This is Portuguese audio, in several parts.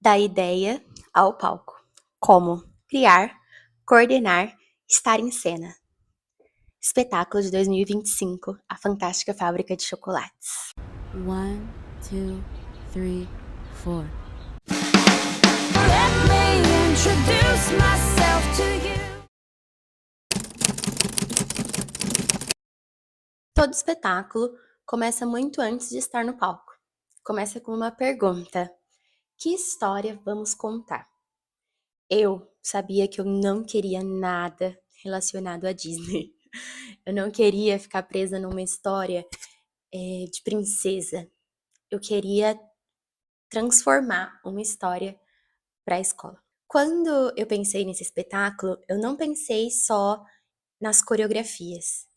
Da ideia ao palco. Como criar, coordenar, estar em cena. Espetáculo de 2025, A Fantástica Fábrica de Chocolates. 1, 2, 3, 4. Let me introduce myself to you. Todo espetáculo começa muito antes de estar no palco. Começa com uma pergunta: que história vamos contar? Eu sabia que eu não queria nada relacionado à Disney. Eu não queria ficar presa numa história de princesa. Eu queria transformar uma história para a escola. Quando eu pensei nesse espetáculo, eu não pensei só nas coreografias,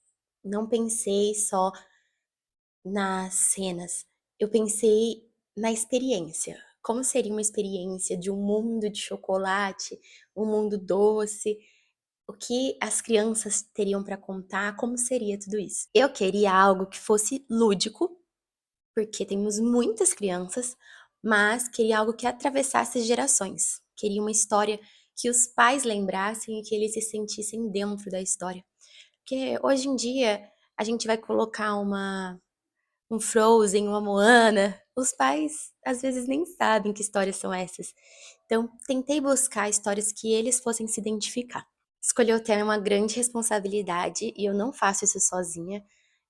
não pensei só nas cenas, eu pensei na experiência. Como seria uma experiência de um mundo de chocolate, um mundo doce, o que as crianças teriam para contar, como seria tudo isso. Eu queria algo que fosse lúdico, porque temos muitas crianças, mas queria algo que atravessasse gerações. Queria uma história que os pais lembrassem e que eles se sentissem dentro da história. Porque hoje em dia a gente vai colocar um Frozen, uma Moana, os pais às vezes nem sabem que histórias são essas. Então, tentei buscar histórias que eles fossem se identificar. Escolher o tema é uma grande responsabilidade e eu não faço isso sozinha.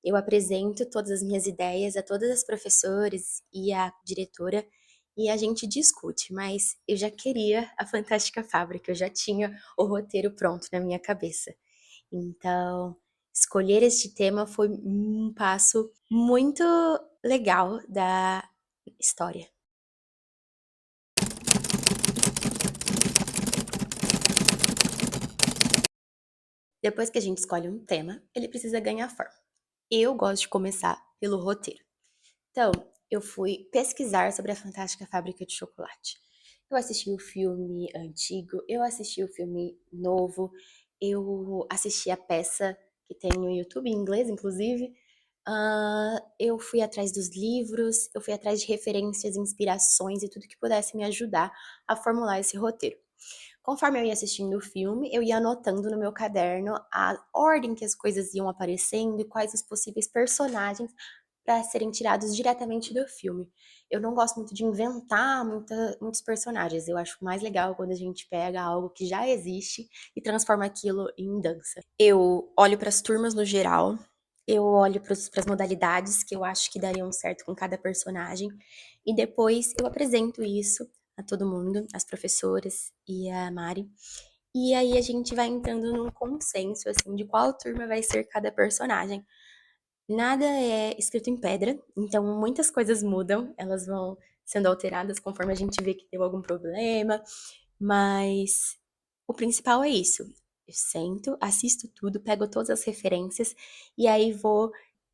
Eu apresento todas as minhas ideias a todas as professores e a diretora e a gente discute, mas eu já queria a Fantástica Fábrica, eu já tinha o roteiro pronto na minha cabeça. Então, escolher este tema foi um passo muito legal da história. Depois que a gente escolhe um tema, ele precisa ganhar forma. Eu gosto de começar pelo roteiro. Então, eu fui pesquisar sobre a Fantástica Fábrica de Chocolate. Eu assisti o filme antigo, eu assisti o filme novo, eu assisti a peça que tem no YouTube, em inglês, inclusive. Eu fui atrás dos livros, eu fui atrás de referências, inspirações e tudo que pudesse me ajudar a formular esse roteiro. Conforme eu ia assistindo o filme, eu ia anotando no meu caderno a ordem que as coisas iam aparecendo e quais os possíveis personagens para serem tirados diretamente do filme. Eu não gosto muito de inventar muitos personagens. Eu acho mais legal quando a gente pega algo que já existe e transforma aquilo em dança. Eu olho para as turmas no geral, eu olho para as modalidades que eu acho que dariam certo com cada personagem e depois eu apresento isso a todo mundo, as professoras e a Mari. E aí a gente vai entrando num consenso assim de qual turma vai ser cada personagem. Nada é escrito em pedra, então muitas coisas mudam, elas vão sendo alteradas conforme a gente vê que deu algum problema, mas o principal é isso. Eu sento, assisto tudo, pego todas as referências e aí vou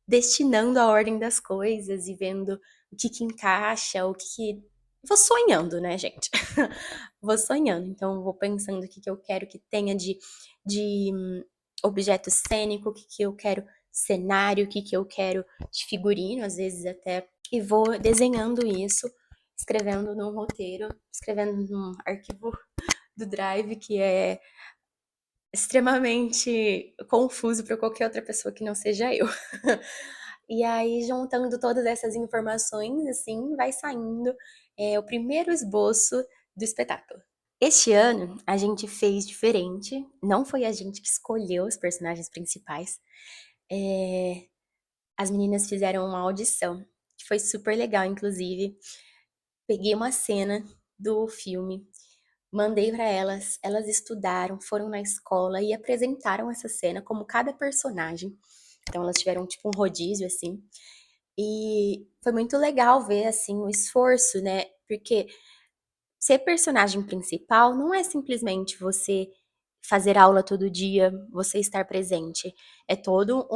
destinando a ordem das coisas e vendo o que encaixa, vou sonhando, né, gente? Vou sonhando, então vou pensando o que eu quero que tenha de objeto cênico, o que eu quero cenário, o que eu quero de figurino, às vezes até, e vou desenhando isso, escrevendo num roteiro, escrevendo num arquivo do Drive que é extremamente confuso para qualquer outra pessoa que não seja eu. E aí, juntando todas essas informações, assim, vai saindo o primeiro esboço do espetáculo. Este ano, a gente fez diferente, não foi a gente que escolheu os personagens principais. As meninas fizeram uma audição, que foi super legal, inclusive. Peguei uma cena do filme, mandei para elas, elas estudaram, foram na escola e apresentaram essa cena como cada personagem. Então elas tiveram tipo um rodízio assim. E foi muito legal ver assim o esforço, né? Porque ser personagem principal não é simplesmente você fazer aula todo dia, você estar presente. É todo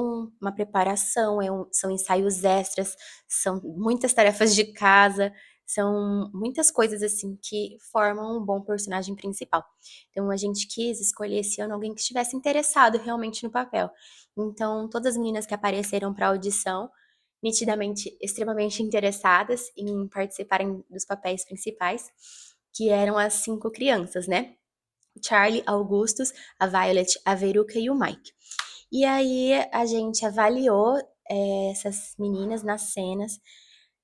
uma preparação, são ensaios extras, são muitas tarefas de casa, são muitas coisas assim que formam um bom personagem principal. Então a gente quis escolher esse ano alguém que estivesse interessado realmente no papel. Então todas as meninas que apareceram para a audição, nitidamente extremamente interessadas em participarem dos papéis principais. que eram as 5 crianças, né? O Charlie, Augustus, a Violet, a Veruca e o Mike. E aí a gente avaliou essas meninas nas cenas.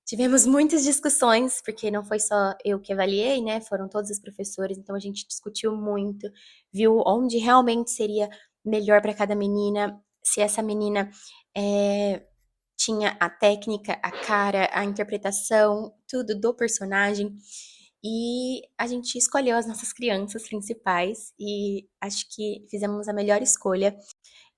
Tivemos muitas discussões, porque não foi só eu que avaliei, né? Foram todos os professores, então a gente discutiu muito, viu onde realmente seria melhor para cada menina, se essa menina tinha a técnica, a cara, a interpretação, tudo do personagem. E a gente escolheu as nossas crianças principais e acho que fizemos a melhor escolha.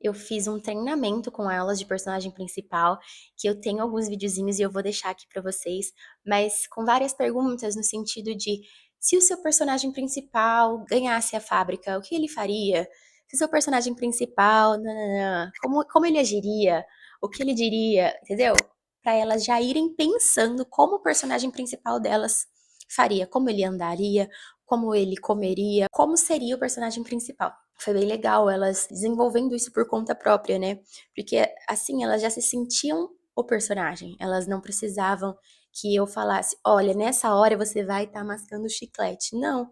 Eu fiz um treinamento com elas de personagem principal, que eu tenho alguns videozinhos e eu vou deixar aqui pra vocês, mas com várias perguntas no sentido de se o seu personagem principal ganhasse a fábrica, o que ele faria? Se o seu personagem principal, nananã, como ele agiria? O que ele diria? Entendeu? Pra elas já irem pensando como o personagem principal delas faria, como ele andaria, como ele comeria, como seria o personagem principal. Foi bem legal elas desenvolvendo isso por conta própria, né? Porque assim elas já se sentiam o personagem. Elas não precisavam que eu falasse, olha, nessa hora você vai estar mascando chiclete. Não,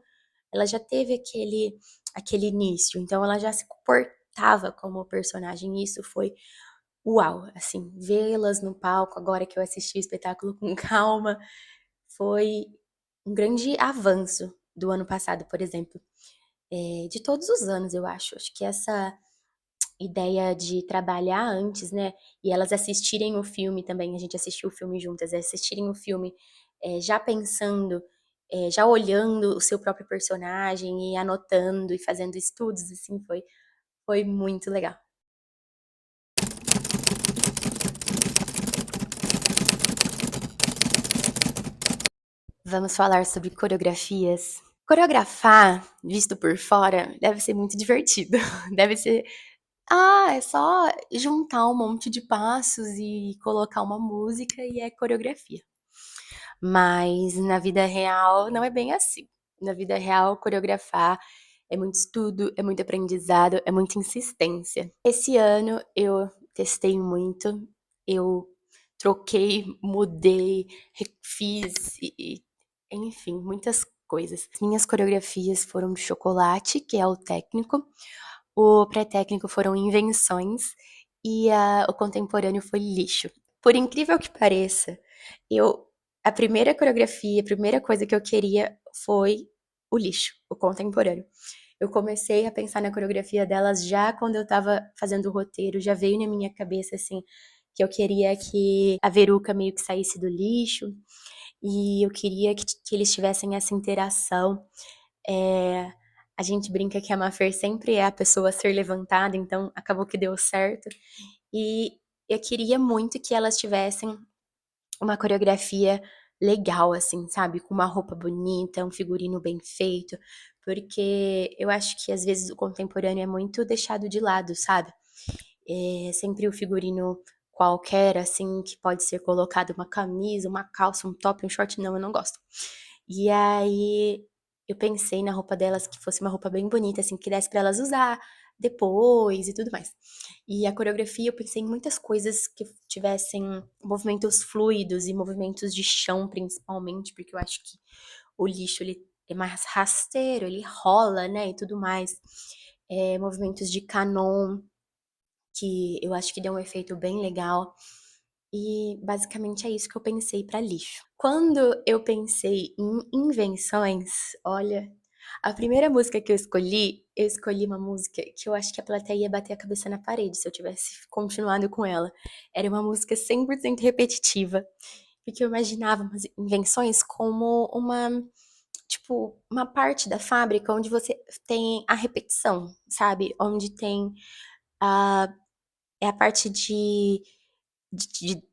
ela já teve aquele início, então ela já se comportava como personagem. E isso foi uau, assim, vê-las no palco agora que eu assisti o espetáculo com calma, foi um grande avanço do ano passado, por exemplo. De todos os anos, eu acho. Acho que essa ideia de trabalhar antes, né? E elas assistirem o filme também, a gente assistiu o filme juntas, assistirem o filme já pensando, já olhando o seu próprio personagem e anotando e fazendo estudos, assim, foi muito legal. Vamos falar sobre coreografias. Coreografar, visto por fora, deve ser muito divertido. Deve ser é só juntar um monte de passos e colocar uma música e é coreografia. Mas na vida real não é bem assim. Na vida real, coreografar é muito estudo, é muito aprendizado, é muita insistência. Esse ano eu testei muito, eu troquei, mudei, refiz enfim, muitas coisas. Minhas coreografias foram de chocolate, que é o técnico, o pré-técnico foram invenções e o contemporâneo foi lixo. Por incrível que pareça, eu a primeira coreografia, a primeira coisa que eu queria foi o lixo, o contemporâneo. Eu comecei a pensar na coreografia delas já quando eu estava fazendo o roteiro, já veio na minha cabeça assim que eu queria que a Veruca meio que saísse do lixo e eu queria que eles tivessem essa interação. É, a gente brinca que a Mafer sempre é a pessoa a ser levantada, então acabou que deu certo. E eu queria muito que elas tivessem uma coreografia legal, assim, sabe? Com uma roupa bonita, um figurino bem feito, porque eu acho que às vezes o contemporâneo é muito deixado de lado, sabe? É sempre o figurino qualquer, assim, que pode ser colocado uma camisa, uma calça, um top, um short, não, eu não gosto. E aí eu pensei na roupa delas que fosse uma roupa bem bonita, assim, que desse pra elas usar depois e tudo mais. E a coreografia, eu pensei em muitas coisas que tivessem movimentos fluidos e movimentos de chão, principalmente, porque eu acho que o lixo, ele é mais rasteiro, ele rola, né, e tudo mais. Movimentos de canon, que eu acho que deu um efeito bem legal. E basicamente é isso que eu pensei para lixo. Quando eu pensei em invenções, olha, a primeira música que eu escolhi uma música que eu acho que a plateia ia bater a cabeça na parede se eu tivesse continuado com ela. Era uma música 100% repetitiva, porque eu imaginava umas invenções como tipo, uma parte da fábrica onde você tem a repetição, sabe? Onde tem a, é a parte de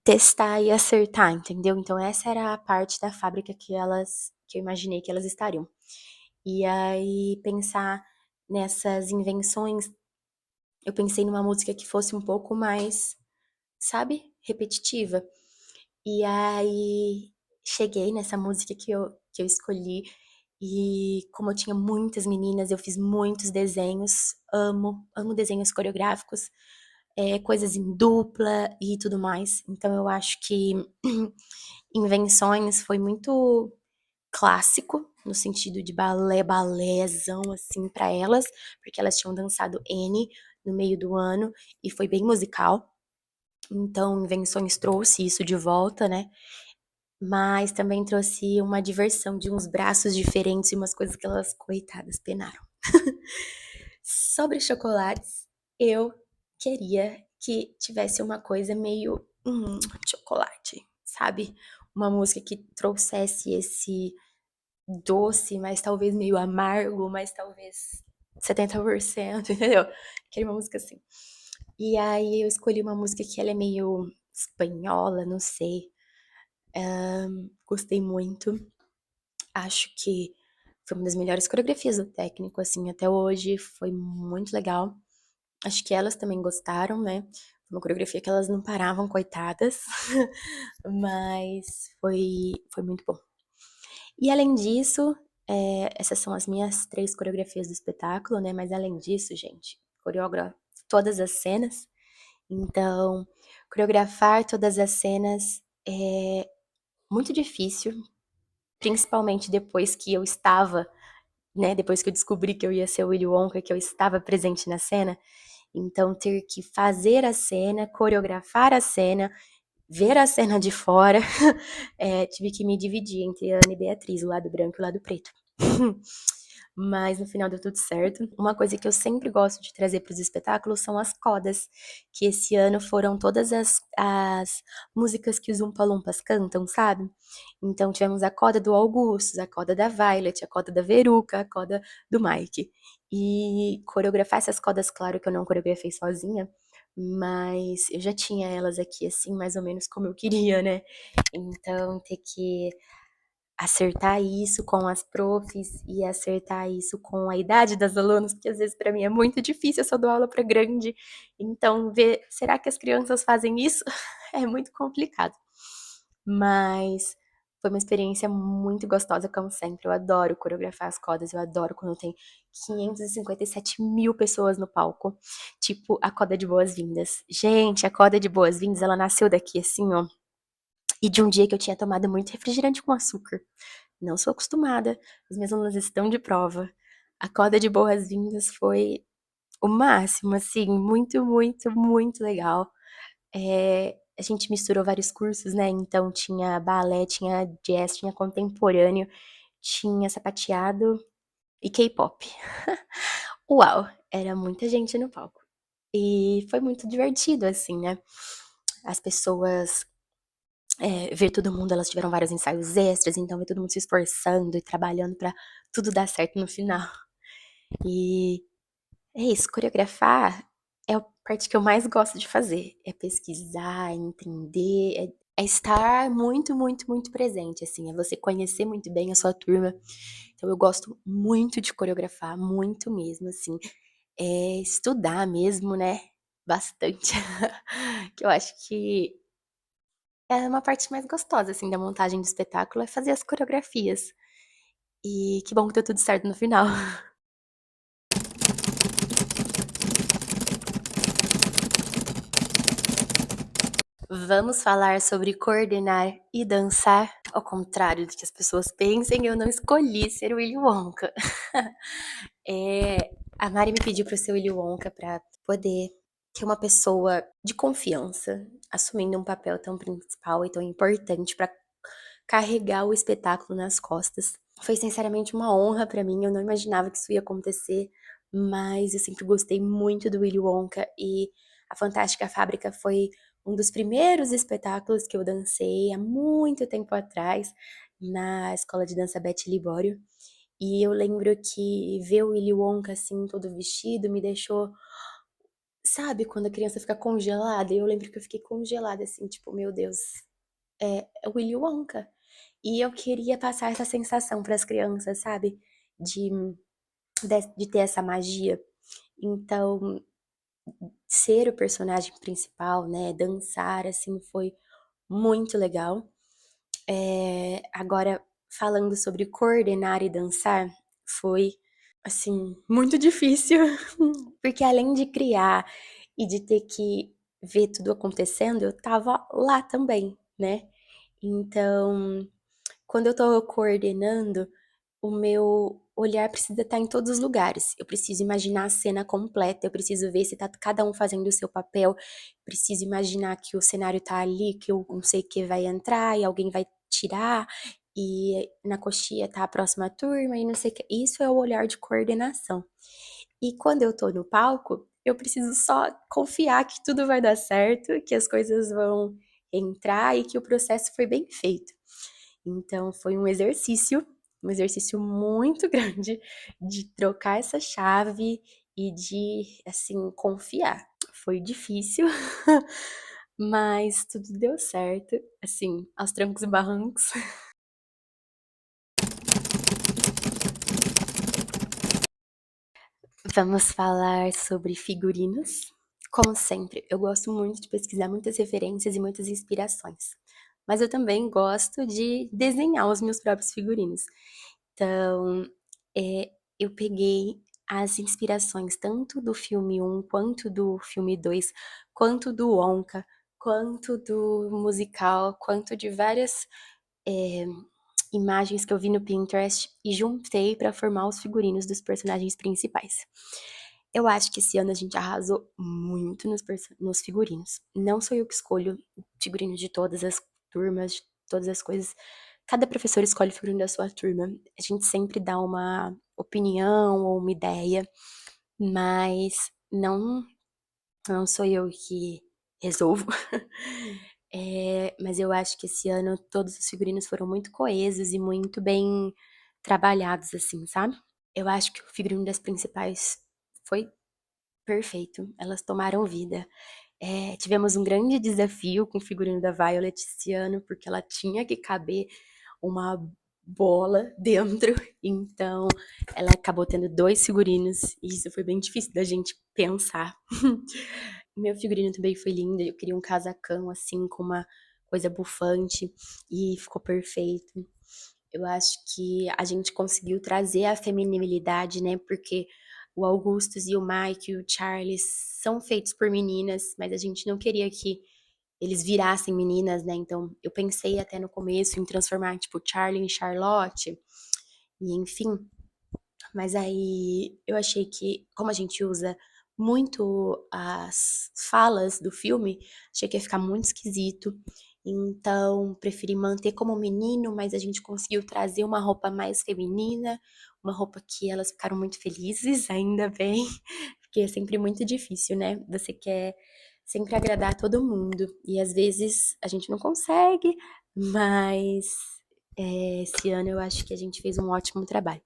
testar e acertar, entendeu? Então essa era a parte da fábrica que eu imaginei que elas estariam. E aí pensar nessas invenções, eu pensei numa música que fosse um pouco mais, sabe, repetitiva. E aí cheguei nessa música que eu escolhi e como eu tinha muitas meninas, eu fiz muitos desenhos, amo desenhos coreográficos, coisas em dupla e tudo mais. Então eu acho que Invenções foi muito clássico, no sentido de balé, balézão, assim, pra elas, porque elas tinham dançado N no meio do ano e foi bem musical. Então, Invenções trouxe isso de volta, né? Mas também trouxe uma diversão de uns braços diferentes e umas coisas que elas, coitadas, penaram. Sobre chocolates, eu queria que tivesse uma coisa meio chocolate, sabe? Uma música que trouxesse esse doce, mas talvez meio amargo, mas talvez 70%, entendeu? Queria uma música assim. E aí eu escolhi uma música que ela é meio espanhola, não sei. Gostei muito. Acho que foi uma das melhores coreografias do técnico, assim, até hoje. Foi muito legal. Acho que elas também gostaram, né? Foi uma coreografia que elas não paravam, coitadas. Mas foi muito bom. E além disso, essas são as minhas 3 coreografias do espetáculo, né? Mas além disso, gente, coreografo todas as cenas. Então, coreografar todas as cenas é muito difícil, principalmente depois que eu estava, né? Depois que eu descobri que eu ia ser o Willy Wonka, que eu estava presente na cena. Então, ter que fazer a cena, coreografar a cena, ver a cena de fora, tive que me dividir entre Ana e Beatriz, o lado branco e o lado preto. Mas no final deu tudo certo. Uma coisa que eu sempre gosto de trazer para os espetáculos são as codas, que esse ano foram todas as músicas que os Umpa Lumpas cantam, sabe? Então tivemos a coda do Augustus, a coda da Violet, a coda da Veruca, a coda do Mike. E coreografar essas codas, claro que eu não coreografei sozinha, mas eu já tinha elas aqui assim, mais ou menos como eu queria, né? Então ter que acertar isso com as profs e acertar isso com a idade das alunas, porque às vezes para mim é muito difícil, eu só dou aula para grande, então ver, será que as crianças fazem isso? É muito complicado. Mas foi uma experiência muito gostosa, como sempre. Eu adoro coreografar as codas, eu adoro quando tem 557 mil pessoas no palco. Tipo, a coda de boas-vindas. Gente, a coda de boas-vindas, ela nasceu daqui assim, ó. E de um dia que eu tinha tomado muito refrigerante com açúcar. Não sou acostumada, as minhas alunas estão de prova. A coda de boas-vindas foi o máximo, assim, muito, muito, muito legal. A gente misturou vários cursos, né? Então tinha balé, tinha jazz, tinha contemporâneo, tinha sapateado e K-pop. Uau, era muita gente no palco. E foi muito divertido, assim, né? As pessoas ver todo mundo, elas tiveram vários ensaios extras, então ver todo mundo se esforçando e trabalhando pra tudo dar certo no final. E é isso, coreografar é a parte que eu mais gosto de fazer. É pesquisar, é entender, é estar muito, muito, muito presente, assim, é você conhecer muito bem a sua turma. Então eu gosto muito de coreografar, muito mesmo, assim. É estudar mesmo, né? Bastante. Que eu acho que é uma parte mais gostosa, assim, da montagem do espetáculo, é fazer as coreografias. E que bom que deu tudo certo no final. Vamos falar sobre coordenar e dançar? Ao contrário do que as pessoas pensem, eu não escolhi ser o Willy Wonka. A Mari me pediu para eu ser o Willy Wonka para poder ter uma pessoa de confiança assumindo um papel tão principal e tão importante para carregar o espetáculo nas costas. Foi sinceramente uma honra para mim, eu não imaginava que isso ia acontecer, mas eu sempre gostei muito do Willy Wonka e a Fantástica Fábrica foi um dos primeiros espetáculos que eu dancei há muito tempo atrás na escola de dança Beth Libório. E eu lembro que ver o Willy Wonka assim todo vestido me deixou, sabe, quando a criança fica congelada? Eu lembro que eu fiquei congelada assim, tipo, meu Deus, é o Willy Wonka. E eu queria passar essa sensação para as crianças, sabe? De, de ter essa magia. Então, ser o personagem principal, né? Dançar, assim, foi muito legal. Agora, falando sobre coordenar e dançar, foi, assim, muito difícil. Porque além de criar e de ter que ver tudo acontecendo, eu tava lá também, né? Então, quando eu tô coordenando, o meu olhar precisa estar em todos os lugares. Eu preciso imaginar a cena completa, eu preciso ver se tá cada um fazendo o seu papel, preciso imaginar que o cenário tá ali, que o não sei o que vai entrar e alguém vai tirar, e na coxia tá a próxima turma e não sei o que. Isso é o olhar de coordenação. E quando eu tô no palco, eu preciso só confiar que tudo vai dar certo, que as coisas vão entrar e que o processo foi bem feito. Então foi um exercício muito grande de trocar essa chave e de, assim, confiar. Foi difícil, mas tudo deu certo, assim, aos trancos e barrancos. Vamos falar sobre figurinos. Como sempre, eu gosto muito de pesquisar muitas referências e muitas inspirações, mas eu também gosto de desenhar os meus próprios figurinos. Então, eu peguei as inspirações tanto do filme um quanto do filme 2 quanto do Wonka, quanto do musical, quanto de várias, eh, imagens que eu vi no Pinterest e juntei para formar os figurinos dos personagens principais. Eu acho que esse ano a gente arrasou muito nos figurinos. Não sou eu que escolho figurinos de todas as turmas, de todas as coisas. Cada professor escolhe o figurino da sua turma. A gente sempre dá uma opinião ou uma ideia, mas não sou eu que resolvo. Mas eu acho que esse ano todos os figurinos foram muito coesos e muito bem trabalhados, assim, sabe? Eu acho que o figurino das principais foi perfeito, elas tomaram vida. Tivemos um grande desafio com o figurino da Violet esse ano, porque ela tinha que caber uma bola dentro, então ela acabou tendo 2 figurinos, e isso foi bem difícil da gente pensar. Meu figurino também foi lindo, eu queria um casacão, assim, com uma coisa bufante, e ficou perfeito. Eu acho que a gente conseguiu trazer a feminilidade, né, porque o Augustus e o Mike e o Charles são feitos por meninas, mas a gente não queria que eles virassem meninas, né, então eu pensei até no começo em transformar, tipo, Charlie em Charlotte, e enfim, mas aí eu achei que, como a gente usa muito as falas do filme, achei que ia ficar muito esquisito. Então, preferi manter como menino, mas a gente conseguiu trazer uma roupa mais feminina, uma roupa que elas ficaram muito felizes, ainda bem, porque é sempre muito difícil, né? Você quer sempre agradar todo mundo, e às vezes a gente não consegue, mas esse ano eu acho que a gente fez um ótimo trabalho.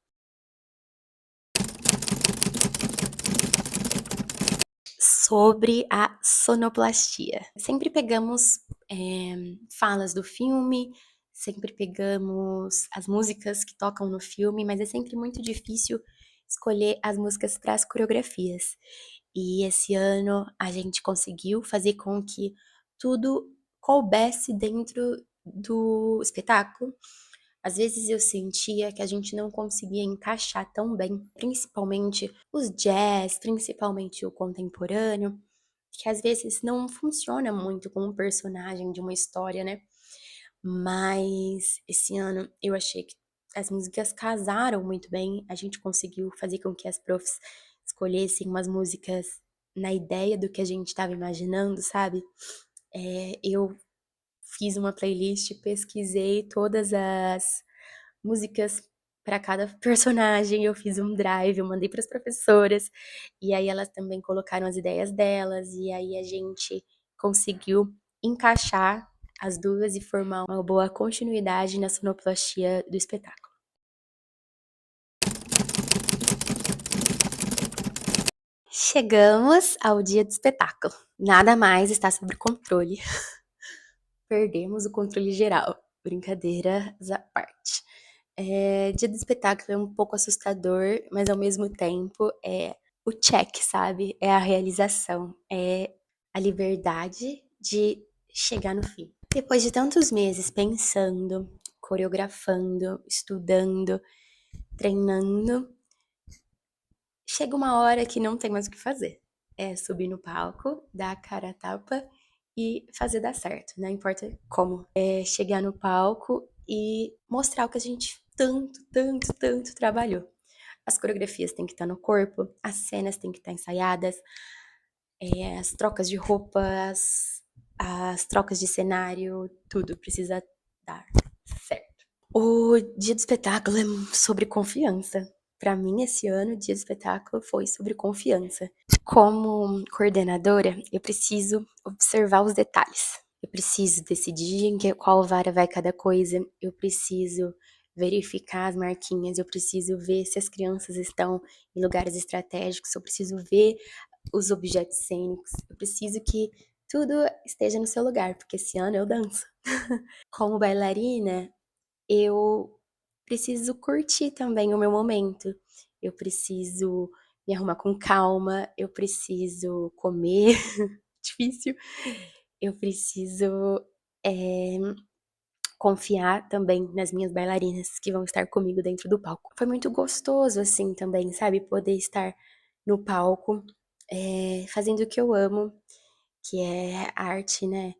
Sobre a sonoplastia. Sempre pegamos, falas do filme, sempre pegamos as músicas que tocam no filme, mas é sempre muito difícil escolher as músicas para as coreografias. E esse ano a gente conseguiu fazer com que tudo coubesse dentro do espetáculo. Às vezes eu sentia que a gente não conseguia encaixar tão bem, principalmente os jazz, principalmente o contemporâneo, que às vezes não funciona muito com um personagem de uma história, né? Mas esse ano eu achei que as músicas casaram muito bem, a gente conseguiu fazer com que as profs escolhessem umas músicas na ideia do que a gente estava imaginando, sabe? Eu fiz uma playlist, pesquisei todas as músicas para cada personagem, eu fiz um drive, eu mandei para as professoras, e aí elas também colocaram as ideias delas, e aí a gente conseguiu encaixar as duas e formar uma boa continuidade na sonoplastia do espetáculo. Chegamos ao dia do espetáculo. Nada mais está sob controle. Perdemos o controle geral. Brincadeiras à parte. Dia do espetáculo é um pouco assustador, mas ao mesmo tempo é o check, sabe? É a realização, é a liberdade de chegar no fim. Depois de tantos meses pensando, coreografando, estudando, treinando, chega uma hora que não tem mais o que fazer. É subir no palco, dar a cara a tapa e fazer dar certo, não importa como. É chegar no palco e mostrar o que a gente tanto trabalhou. As coreografias têm que estar no corpo, as cenas têm que estar ensaiadas, as trocas de roupas, as trocas de cenário, tudo precisa dar certo. O dia do espetáculo é sobre confiança. Para mim, esse ano, o dia do espetáculo foi sobre confiança. Como coordenadora, eu preciso observar os detalhes. Eu preciso decidir qual vara vai cada coisa. Eu preciso verificar as marquinhas. Eu preciso ver se as crianças estão em lugares estratégicos. Eu preciso ver os objetos cênicos. Eu preciso que tudo esteja no seu lugar, porque esse ano eu danço. Como bailarina, eu preciso curtir também o meu momento. Eu preciso me arrumar com calma, eu preciso comer, difícil. Eu preciso, eh, confiar também nas minhas bailarinas que vão estar comigo dentro do palco. Foi muito gostoso, assim, também, sabe, poder estar no palco, fazendo o que eu amo, que é arte, né.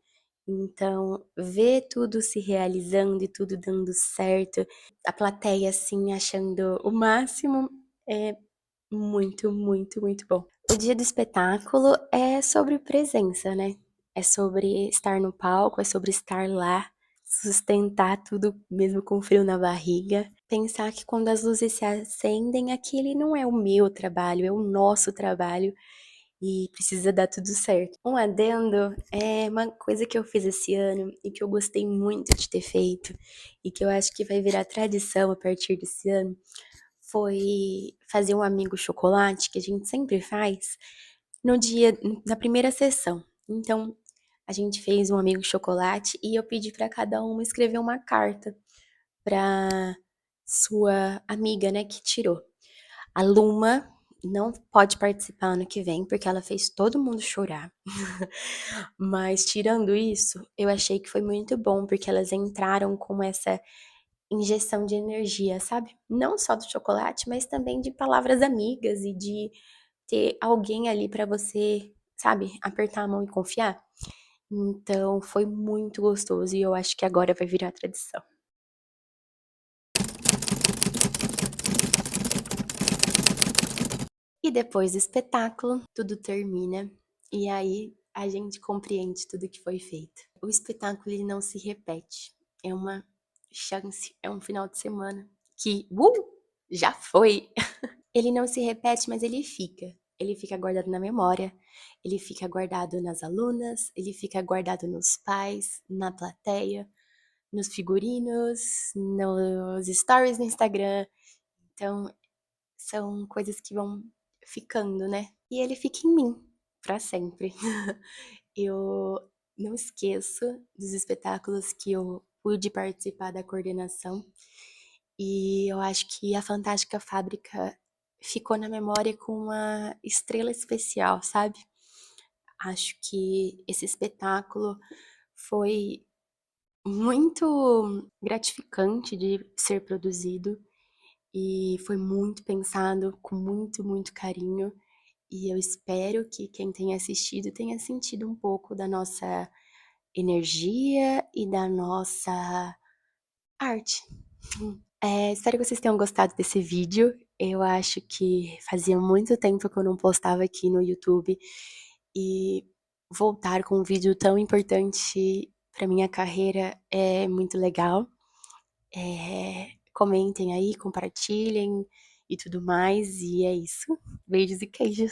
Então, ver tudo se realizando e tudo dando certo, a plateia, assim, achando o máximo, é muito bom. O dia do espetáculo é sobre presença, né, é sobre estar no palco, é sobre estar lá, sustentar tudo mesmo com frio na barriga, pensar que quando as luzes se acendem, aquele não é o meu trabalho, é o nosso trabalho e precisa dar tudo certo. Um adendo é uma coisa que eu fiz esse ano e que eu gostei muito de ter feito e que eu acho que vai virar tradição a partir desse ano, foi fazer um amigo chocolate, que a gente sempre faz, no dia na primeira sessão. Então, a gente fez um amigo chocolate e eu pedi para cada uma escrever uma carta para sua amiga, né, que tirou. A Luma não pode participar ano que vem, porque ela fez todo mundo chorar. Mas tirando isso, eu achei que foi muito bom, porque elas entraram com essa injeção de energia, sabe? Não só do chocolate, mas também de palavras amigas e de ter alguém ali pra você, sabe, apertar a mão e confiar. Então foi muito gostoso e eu acho que agora vai virar tradição. E depois do espetáculo, tudo termina e aí a gente compreende tudo que foi feito. O espetáculo ele não se repete, é uma chance, é um final de semana que, já foi! Ele não se repete, mas ele fica. Ele fica guardado na memória, ele fica guardado nas alunas, ele fica guardado nos pais, na plateia, nos figurinos, nos stories no Instagram. Então, são coisas que vão ficando, né. E ele fica em mim, pra sempre. Eu não esqueço dos espetáculos que eu pude participar da coordenação, e eu acho que a Fantástica Fábrica ficou na memória com uma estrela especial, sabe. Acho que esse espetáculo foi muito gratificante de ser produzido. E foi muito pensado, com muito carinho, e eu espero que quem tenha assistido tenha sentido um pouco da nossa energia e da nossa arte. Espero que vocês tenham gostado desse vídeo. Eu acho que fazia muito tempo que eu não postava aqui no YouTube, e voltar com um vídeo tão importante para minha carreira é muito legal. Comentem aí, compartilhem e tudo mais, e é isso. Beijos e queijos.